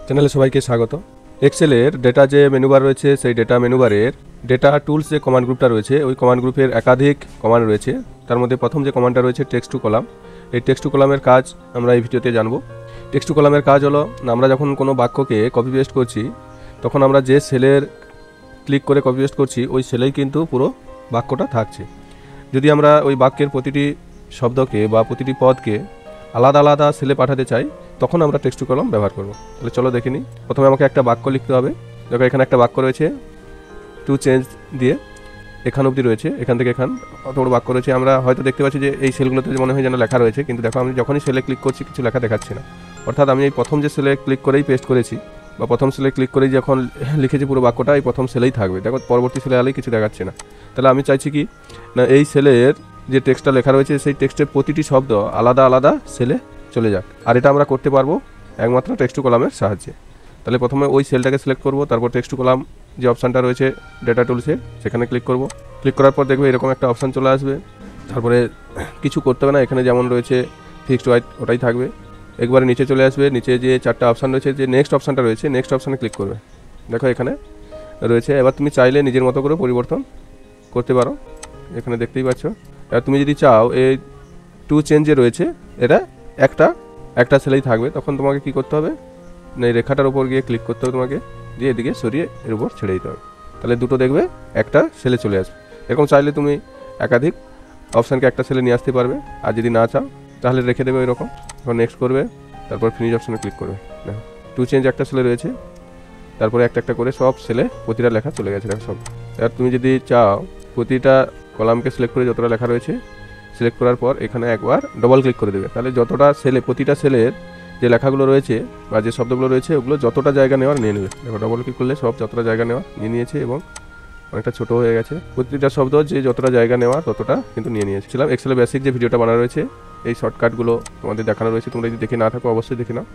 চ্যানেলে সবাইকে স্বাগত। এক্সেলের ডেটা যে মেনুবার রয়েছে সেই ডেটা মেনুবারের ডেটা টুলস যে কমান্ড গ্রুপটা রয়েছে ওই কমান্ড গ্রুপের একাধিক কমান্ড রয়েছে। তার মধ্যে প্রথম যে কমান্ডটা রয়েছে টেক্সট টু কলাম, এই টেক্সট টু কলামের কাজ আমরা এই ভিডিওতে জানব। টেক্সট টু কলামের কাজ হলো আমরা যখন কোনো বাক্যকে কপি পেস্ট করছি তখন আমরা যে সেলের ক্লিক করে কপি পেস্ট করছি ওই সেলেই কিন্তু পুরো বাক্যটা থাকছে। যদি আমরা ওই বাক্যের প্রতিটি শব্দকে বা প্রতিটি পদকে আলাদা আলাদা সেলে পাঠাতে চাই তখন আমরা টেক্সট টু কলাম ব্যবহার করব। তাহলে চলো দেখে নিই। প্রথমে আমাকে একটা বাক্য লিখতে হবে। দেখো এখানে একটা বাক্য রয়েছে, টু চেঞ্জ দিয়ে এখান অবধি রয়েছে, এখান থেকে এখান অত বড় বাক্য রয়েছে। আমরা হয়তো দেখতে পাচ্ছি যে এই সেলগুলোতে মনে হয় যেন লেখা রয়েছে, কিন্তু দেখো আমি যখনই সেলে ক্লিক করছি কিছু লেখা দেখাচ্ছে না। অর্থাৎ আমি এই প্রথম যে সেলে ক্লিক করেই পেস্ট করেছি বা প্রথম সেলে ক্লিক করেই যখন লিখেছি পুরো বাক্যটা এই প্রথম সেলেই থাকবে। দেখো পরবর্তী সেলে আলেই কিছু দেখাচ্ছে না। তাহলে আমি চাইছি কি না এই সেলের যে টেক্সটটা লেখা রয়েছে সেই টেক্সটের প্রতিটি শব্দ আলাদা আলাদা সেলে চলে যাক। আর এটা আমরা করতে পারবো একমাত্র টেক্সট টু কলামের সাহায্যে। তাহলে প্রথমে ওই সেলটাকে সিলেক্ট করব, তারপর টেক্সট টু কলাম যে অপশানটা রয়েছে ডেটা টুলসে সেখানে ক্লিক করব। ক্লিক করার পর দেখবে এরকম একটা অপশান চলে আসবে। তারপরে কিছু করতে হবে না, এখানে যেমন রয়েছে ফিক্সড হোয়াইট ওটাই থাকবে। একবারে নিচে চলে আসবে, নিচে যে চারটা অপশান রয়েছে যে নেক্সট অপশানটা রয়েছে নেক্সট অপশানে ক্লিক করবে। দেখো এখানে রয়েছে। এবার তুমি চাইলে নিজের মতো করে পরিবর্তন করতে পারো, এখানে দেখতেই পাচ্ছ। এবার তুমি যদি চাও এই টু চেঞ্জে রয়েছে এটা একটা সেলেই থাকবে, তখন তোমাকে কি করতে হবে না এই রেখাটার উপর গিয়ে ক্লিক করতে হবে তোমাকে, দিয়ে এদিকে সরিয়ে এর উপর ছেড়ে দিতে হবে। তাহলে দুটো দেখবে একটা সেলে চলে আসবে। এরকম চাইলে তুমি একাধিক অপশানকে একটা সেলে নিয়ে আসতে পারবে, আর যদি না চাও তাহলে রেখে দেবে এরকম। তখন নেক্সট করবে, তারপর ফিনিশ অপশানে ক্লিক করবে। দেখো টু চেঞ্জ একটা সেলে রয়েছে, তারপরে একটা করে সব সেলে প্রতিটা লেখা চলে গেছে দেখো সব। এবার তুমি যদি চাও প্রতিটা কলামকে সিলেক্ট করে যতটা লেখা রয়েছে সিলেক্ট করার পর এখানে একবার ডবল ক্লিক করে দেবে। তাহলে যতটা সেলে প্রতিটা সেলের যে লেখাগুলো রয়েছে বা যে শব্দগুলো রয়েছে ওগুলো যতটা জায়গা নেওয়ার নিয়ে নেবে। দেখো ডবল ক্লিক করলে সব যতটা জায়গা নেওয়া নিয়ে নিয়েছে এবং অনেকটা ছোটো হয়ে গেছে। প্রতিটা শব্দ যে যতটা জায়গা নেওয়া ততটা কিন্তু নিয়ে নিয়েছিলাম। এক্সেলের বেসিক যে ভিডিওটা বানানো রয়েছে এই শর্টকাটগুলো তোমাদের দেখানো রয়েছে, তোমরা যদি দেখে না থাকো অবশ্যই দেখে নাও।